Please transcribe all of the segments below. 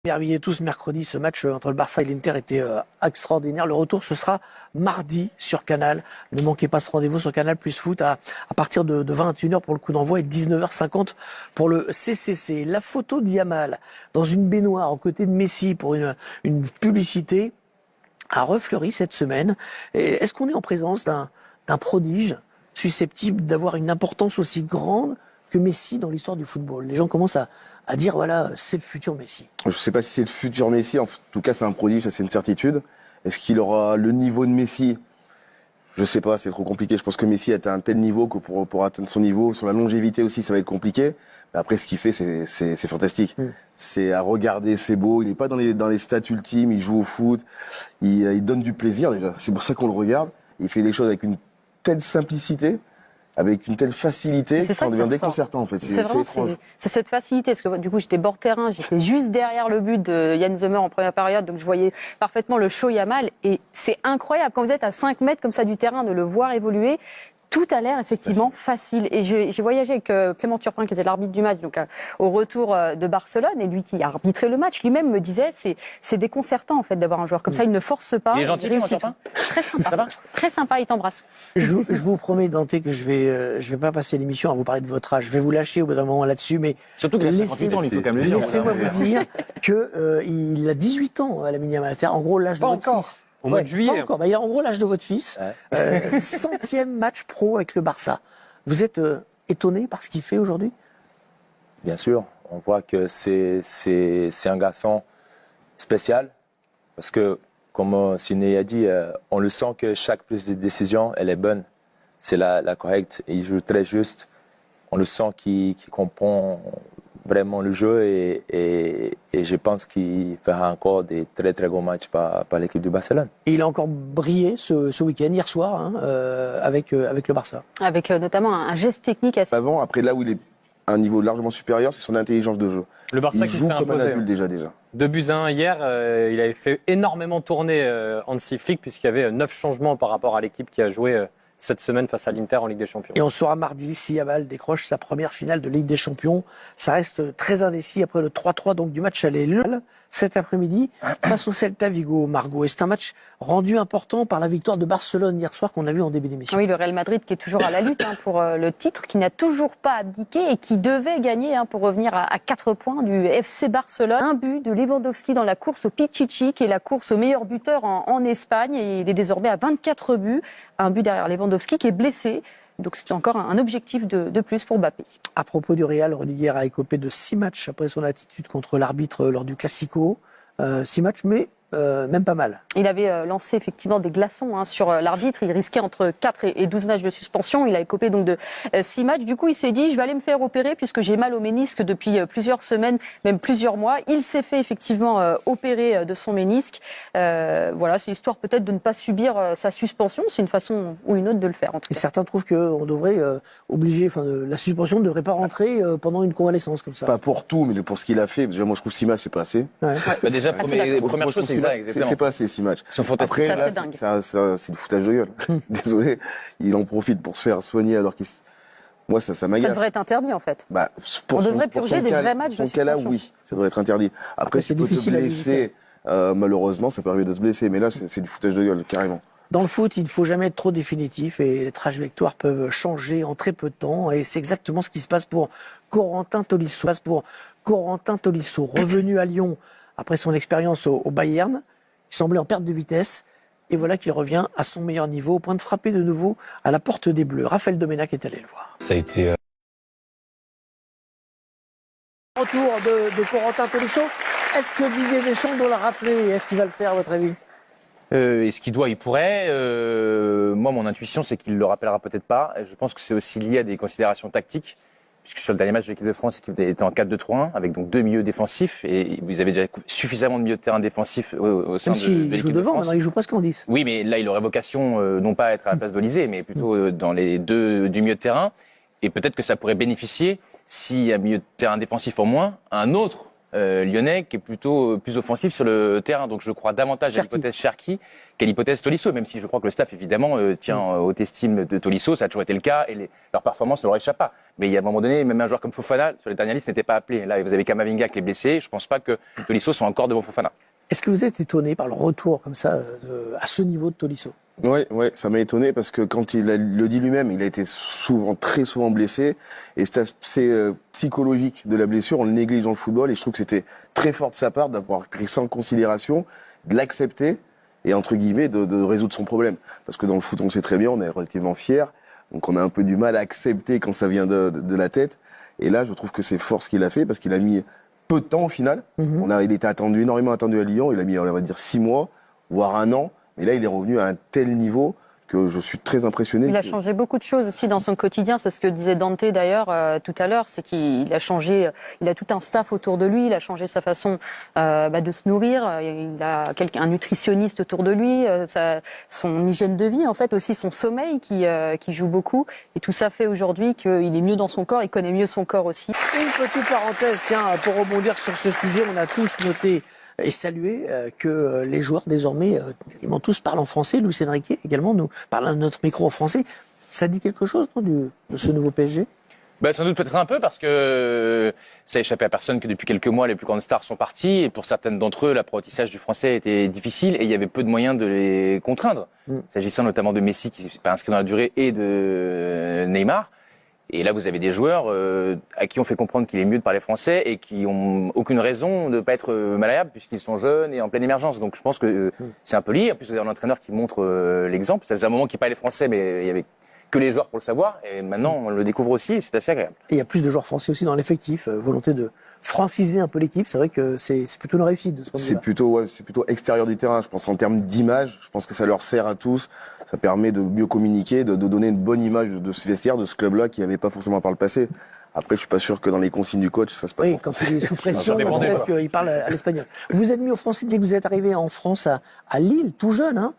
Émerveillés tous mercredi, ce match entre le Barça et l'Inter était extraordinaire. Le retour, ce sera mardi sur Canal. Ne manquez pas ce rendez-vous sur Canal Plus Foot à partir de 21h pour le coup d'envoi et 19h50 pour le CCC. La photo de Yamal dans une baignoire aux côtés de Messi pour une publicité a refleuri cette semaine. Est-ce qu'on est en présence d'un prodige susceptible d'avoir une importance aussi grande que Messi dans l'histoire du football? Les gens commencent à dire, voilà, c'est le futur Messi. Je ne sais pas si c'est le futur Messi, en tout cas c'est un prodige, c'est une certitude. Est-ce qu'il aura le niveau de Messi? Je ne sais pas, c'est trop compliqué. Je pense que Messi est à un tel niveau que pour atteindre son niveau, sur la longévité aussi, ça va être compliqué. Mais après, ce qu'il fait, c'est fantastique. C'est à regarder, c'est beau. Il n'est pas dans les stats ultimes, il joue au foot, il donne du plaisir déjà. C'est pour ça qu'on le regarde. Il fait les choses avec une telle simplicité, avec une telle facilité que ça devient déconcertant en fait. C'est cette facilité, parce que du coup j'étais bord terrain, j'étais juste derrière le but de Yann Sommer en première période, donc je voyais parfaitement le show Yamal, et c'est incroyable quand vous êtes à 5 mètres comme ça du terrain de le voir évoluer. Tout a l'air effectivement facile. Et j'ai voyagé avec Clément Turpin, qui était l'arbitre du match, donc au retour de Barcelone, et lui qui a arbitré le match, lui-même me disait c'est déconcertant en fait d'avoir un joueur comme ça. Il ne force pas. Il est gentil, Clément Turpin. Très sympa. Très sympa. Il t'embrasse. Je vous promets, Dante, que je vais pas passer l'émission à vous parler de votre âge. Je vais vous lâcher au bout d'un moment là-dessus, mais surtout qu'il a 58 ans, il faut quand même le dire. Laissez-moi vous dire que il a 18 ans à la Yamal. C'est en gros l'âge de votre fils. Au mois de juillet. Pas encore. Bah, il a en gros l'âge de votre fils. 100e match pro avec le Barça. Vous êtes étonné par ce qu'il fait aujourd'hui? Bien sûr. On voit que c'est un garçon spécial. Parce que, comme Sidney a dit, on le sent que chaque prise de décision, elle est bonne. C'est la correcte. Il joue très juste. On le sent qu'il comprend vraiment le jeu et je pense qu'il fera encore des très très gros matchs par l'équipe du Barcelone. Et il a encore brillé ce week-end, hier soir, avec le Barça. Avec notamment un geste technique assez... Après là où il est à un niveau largement supérieur, c'est son intelligence de jeu. Le Barça qui s'est imposé. Déjà. 2-1 hier, il avait fait énormément tourner Hansi Flick puisqu'il y avait 9 changements par rapport à l'équipe qui a joué cette semaine face à l'Inter en Ligue des Champions. Et on saura mardi si Yamal décroche sa première finale de Ligue des Champions. Ça reste très indécis après le 3-3 donc du match aller cet après-midi face au Celta Vigo, Margot. Et c'est un match rendu important par la victoire de Barcelone hier soir qu'on a vu en début d'émission. Oui, le Real Madrid qui est toujours à la lutte pour le titre, qui n'a toujours pas abdiqué et qui devait gagner pour revenir à 4 points du FC Barcelone. Un but de Lewandowski dans la course au Pichichi, qui est la course au meilleur buteur en Espagne. Et il est désormais à 24 buts. Un but derrière Lewandowski qui est blessé. Donc c'est encore un objectif de plus pour Mbappé. À propos du Real, Rudiger a écopé de 6 matchs après son attitude contre l'arbitre lors du Classico. 6 matchs, mais même pas mal. Il avait lancé effectivement des glaçons sur l'arbitre. Il risquait entre 4 et 12 matchs de suspension. Il a écopé donc de 6 matchs. Du coup, il s'est dit, je vais aller me faire opérer puisque j'ai mal au ménisque depuis plusieurs semaines, même plusieurs mois. Il s'est fait effectivement opérer de son ménisque. Voilà, c'est histoire peut-être de ne pas subir sa suspension. C'est une façon ou une autre de le faire. En tout cas. Et certains trouvent qu'on devrait obliger, la suspension ne devrait pas rentrer pendant une convalescence comme ça. Pas pour tout, mais pour ce qu'il a fait. Déjà, moi, je trouve 6 matchs, c'est pas assez. Ouais. Déjà, première chose, c'est ça. C'est pas assez 6 matchs. Après, là, c'est du foutage de gueule. Désolé, il en profite pour se faire soigner alors qu'il... Moi, ça m'agace. Ça devrait être interdit, en fait. On devrait purger des vrais matchs de suspension. Dans ce cas-là, oui, ça devrait être interdit. Après, c'est difficile à blesser. Malheureusement, ça peut arriver de se blesser. Mais là, c'est du foutage de gueule, carrément. Dans le foot, il ne faut jamais être trop définitif et les trajectoires peuvent changer en très peu de temps. Et c'est exactement ce qui se passe pour Corentin Tolisso. Revenu à Lyon après son expérience au Bayern, il semblait en perte de vitesse. Et voilà qu'il revient à son meilleur niveau, au point de frapper de nouveau à la porte des Bleus. Raphaël Domenac est allé le voir. Ça a été... Retour de Corentin Tolisso. Est-ce que Didier Deschamps doit le rappeler? Est-ce qu'il va le faire, à votre avis? Est-ce qu'il doit? Il pourrait. Moi, mon intuition, c'est qu'il le rappellera peut-être pas. Je pense que c'est aussi lié à des considérations tactiques. Puisque sur le dernier match de l'équipe de France, l'équipe était en 4-2-3-1, avec donc 2 milieux défensifs, et vous avez déjà suffisamment de milieux de terrain défensifs au sein de l'équipe de France. Même s'il joue devant, maintenant il joue presque en 10. Oui, mais là, il aurait vocation, non pas à être à la place d'Olysée, mais plutôt dans les deux du milieu de terrain. Et peut-être que ça pourrait bénéficier, s'il y a un milieu de terrain défensif en moins, un autre lyonnais qui est plutôt plus offensif sur le terrain. Donc je crois davantage à Cherki. l'hypothèse Cherki qu'à l'hypothèse Tolisso, même si je crois que le staff évidemment tient haute estime de Tolisso, ça a toujours été le cas et leur performance ne leur échappe pas. Mais il y a un moment donné, même un joueur comme Fofana sur les dernières listes n'était pas appelé. Là, vous avez Kamavinga qui est blessé. Je pense pas que Tolisso soit encore devant Fofana. Est-ce que vous êtes étonné par le retour comme ça à ce niveau de Tolisso? Ouais, ça m'a étonné parce que quand le dit lui-même, il a été très souvent blessé et cet aspect psychologique de la blessure, on le néglige dans le football et je trouve que c'était très fort de sa part d'avoir pris ça en considération, de l'accepter et entre guillemets de résoudre son problème. Parce que dans le foot, on le sait très bien, on est relativement fiers, donc on a un peu du mal à accepter quand ça vient de la tête. Et là, je trouve que c'est fort ce qu'il a fait parce qu'il a mis peu de temps au final. Il était énormément attendu à Lyon. Il a mis, on va dire, 6 mois, voire 1 an. Et là, il est revenu à un tel niveau que je suis très impressionné. Il a changé beaucoup de choses aussi dans son quotidien. C'est ce que disait Dante d'ailleurs tout à l'heure, c'est qu'il a changé. Il a tout un staff autour de lui. Il a changé sa façon de se nourrir. Il a un nutritionniste autour de lui. Son hygiène de vie, en fait, aussi son sommeil qui joue beaucoup. Et tout ça fait aujourd'hui qu'il est mieux dans son corps. Il connaît mieux son corps aussi. Une petite parenthèse, tiens, pour rebondir sur ce sujet, on a tous noté et salué que les joueurs désormais, quasiment tous parlent en français. Luis Enrique également nous parle à notre micro en français. Ça dit quelque chose non, de ce nouveau PSG? Sans doute peut-être un peu parce que ça a échappé à personne que depuis quelques mois les plus grandes stars sont parties et pour certaines d'entre eux l'apprentissage du français était difficile et il y avait peu de moyens de les contraindre. S'agissant notamment de Messi qui s'est pas inscrit dans la durée et de Neymar. Et là, vous avez des joueurs à qui on fait comprendre qu'il est mieux de parler français et qui ont aucune raison de ne pas être malléables puisqu'ils sont jeunes et en pleine émergence. Donc, je pense que c'est un peu lié. En plus, vous avez un entraîneur qui montre l'exemple. Ça faisait un moment qu'il parlait français, mais il y avait que les joueurs pour le savoir. Et maintenant, on le découvre aussi et c'est assez agréable. Et il y a plus de joueurs français aussi dans l'effectif. Volonté de franciser un peu l'équipe. C'est vrai que c'est plutôt une réussite de ce point de vue-là. C'est plutôt extérieur du terrain. Je pense en termes d'image, je pense que ça leur sert à tous. Ça permet de mieux communiquer, de donner une bonne image de ce vestiaire, de ce club-là qui n'avait pas forcément par le passé. Après, je suis pas sûr que dans les consignes du coach, ça se passe. Oui, quand il est sous pression, dépend peut-être qu'il parle à l'espagnol. Vous êtes mis au français dès que vous êtes arrivé en France à Lille, tout jeune, hein?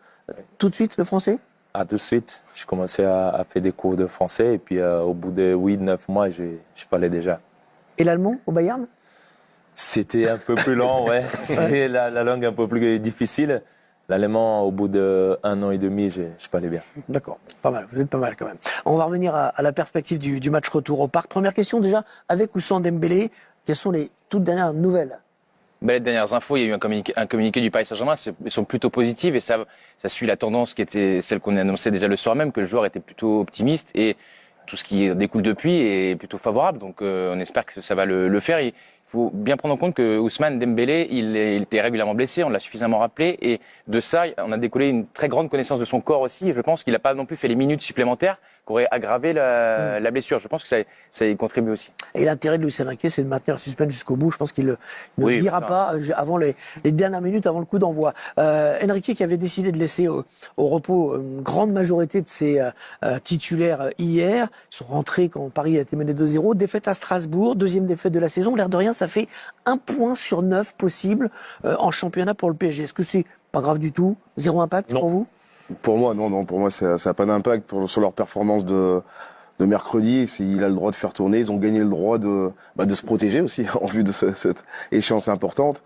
Tout de suite le français? Ah, tout de suite, j'ai commencé à faire des cours de français et puis au bout de 8-9 mois, je parlais déjà. Et l'allemand au Bayern? C'était un peu plus long, ouais. C'est la langue un peu plus difficile. L'allemand, au bout d'1 an et demi, je parlais bien. D'accord, pas mal, vous êtes pas mal quand même. On va revenir à la perspective du match retour au Parc. Première question déjà, avec ou sans Dembélé, quelles sont les toutes dernières nouvelles? Les dernières infos, il y a eu un communiqué du Paris Saint-Germain, elles sont plutôt positives et ça suit la tendance qui était celle qu'on annonçait déjà le soir même, que le joueur était plutôt optimiste et tout ce qui découle depuis est plutôt favorable. Donc on espère que ça va le faire. Il faut bien prendre en compte que Ousmane Dembélé, il était régulièrement blessé, on l'a suffisamment rappelé et de ça, on a découlé une très grande connaissance de son corps aussi et je pense qu'il n'a pas non plus fait les minutes supplémentaires qui auraient aggravé la blessure. Je pense que ça y contribue aussi. Et l'intérêt de Luis Enrique, c'est de maintenir le suspense jusqu'au bout. Je pense qu'il ne le dira pas avant les dernières minutes, avant le coup d'envoi. Enrique qui avait décidé de laisser au repos une grande majorité de ses titulaires hier. Ils sont rentrés quand Paris a été mené 2-0. Défaite à Strasbourg, deuxième défaite de la saison. L'air de rien, ça fait 1 point sur 9 possible en championnat pour le PSG. Est-ce que c'est pas grave du tout? Zéro impact pour vous? Pour moi, non. Pour moi, ça n'a pas d'impact sur leur performance de mercredi. S'il a le droit de faire tourner, ils ont gagné le droit de se protéger aussi en vue de cette échéance importante.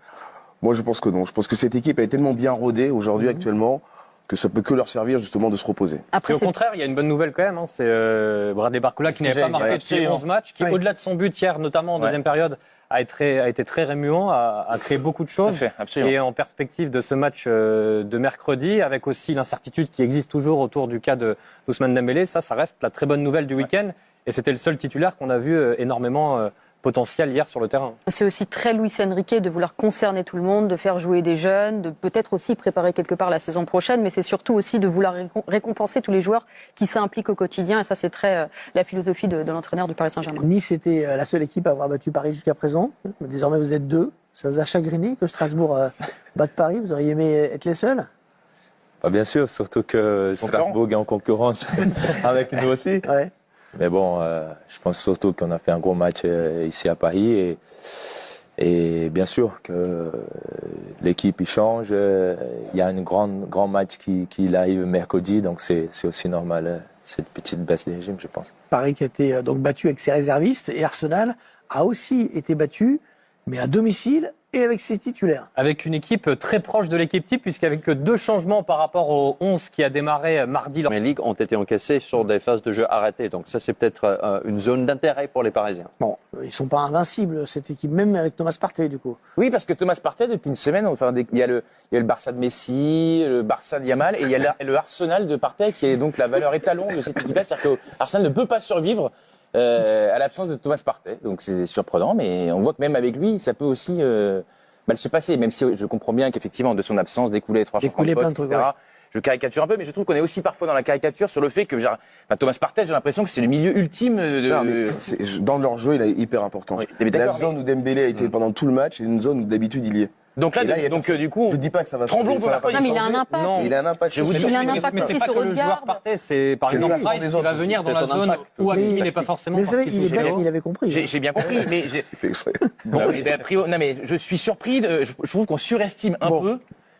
Moi, je pense que non. Je pense que cette équipe est tellement bien rodée aujourd'hui, actuellement, que ça peut que leur servir justement de se reposer. Après, au contraire, il y a une bonne nouvelle quand même. C'est Bradley Barcola qui n'avait pas marqué depuis 11 matchs, qui au-delà de son but hier, notamment en deuxième période, a été très remuant, a créé beaucoup de choses. Et en perspective de ce match de mercredi, avec aussi l'incertitude qui existe toujours autour du cas de Ousmane Dembélé, ça reste la très bonne nouvelle du week-end. Et c'était le seul titulaire qu'on a vu énormément potentiel hier sur le terrain. C'est aussi très Luis Enrique de vouloir concerner tout le monde, de faire jouer des jeunes, de peut-être aussi préparer quelque part la saison prochaine, mais c'est surtout aussi de vouloir récompenser tous les joueurs qui s'impliquent au quotidien. Et ça, c'est très la philosophie de l'entraîneur du Paris Saint-Germain. Nice était la seule équipe à avoir battu Paris jusqu'à présent. Désormais, vous êtes 2. Ça vous a chagriné que Strasbourg batte Paris? Vous auriez aimé être les seuls? Bien sûr, surtout que Strasbourg est en concurrence avec nous aussi. Ouais. Mais bon, je pense surtout qu'on a fait un gros match ici à Paris et bien sûr que l'équipe il change. Il y a un grand match qui arrive mercredi, donc c'est aussi normal cette petite baisse des régimes, je pense. Paris qui a été donc battu avec ses réservistes et Arsenal a aussi été battu mais à domicile et avec ses titulaires. Avec une équipe très proche de l'équipe type, puisqu'avec 2 changements par rapport aux 11 qui a démarré mardi. Les ligues ont été encaissées sur des phases de jeu arrêtées, donc ça c'est peut-être une zone d'intérêt pour les Parisiens. Bon, ils sont pas invincibles, cette équipe, même avec Thomas Partey, du coup. Oui, parce que Thomas Partey, depuis une semaine, enfin, il y a le Barça de Messi, le Barça de Yamal, et il y a le Arsenal de Partey, qui est donc la valeur étalon de cette équipe-là. C'est-à-dire que Arsenal ne peut pas survivre à l'absence de Thomas Partey. Donc c'est surprenant, mais on voit que même avec lui, ça peut aussi mal se passer, même si je comprends bien qu'effectivement, de son absence, découlait 3 changements de poste, etc. Ouais. Je caricature un peu, mais je trouve qu'on est aussi parfois dans la caricature sur le fait que Thomas Partey, j'ai l'impression que c'est le milieu ultime de... Non, mais dans leur jeu, il est hyper important. Oui, la zone où Dembélé a été pendant tout le match, c'est une zone où d'habitude il y est. Donc là, du coup, je dis pas que ça va Tremblon changer, pour la Non, mais il a un impact. Non. Il a un impact. Je vous dis, Il a un impact mais c'est aussi pas sur que le le joueur garde. Partey, c'est par C'est exemple l'impact Price des qui va autres, venir dans c'est la son zone impact. où Oui. Hakimi n'est pas forcément Mais vous parce savez, qu'il touche les il avait compris. j'ai bien compris, mais Bon, non, mais je suis surpris. Je trouve qu'on surestime un peu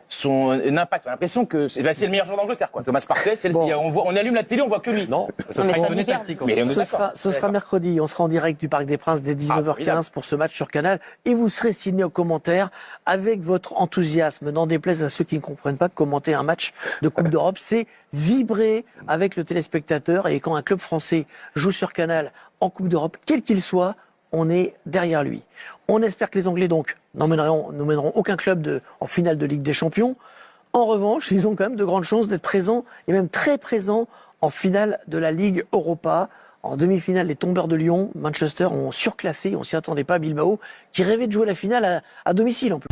son impact. On a l'impression que c'est le meilleur joueur d'Angleterre, quoi. Thomas Partey, on allume la télé, on voit que lui. Non, ce mais sera ça une donnée libère. tactique. Mais on est Ce sera mercredi. On sera en direct du Parc des Princes dès 19h15 pour ce match sur Canal. Et vous serez signé aux commentaires avec votre enthousiasme. N'en déplaise à ceux qui ne comprennent pas que commenter un match de Coupe d'Europe, c'est vibrer avec le téléspectateur. Et quand un club français joue sur Canal en Coupe d'Europe, quel qu'il soit, on est derrière lui. On espère que les Anglais, donc, n'emmèneront aucun club en finale de Ligue des Champions. En revanche, ils ont quand même de grandes chances d'être présents, et même très présents, en finale de la Ligue Europa. En demi-finale, les tombeurs de Lyon, Manchester, ont surclassé, on s'y attendait pas, Bilbao, qui rêvait de jouer la finale à domicile en plus.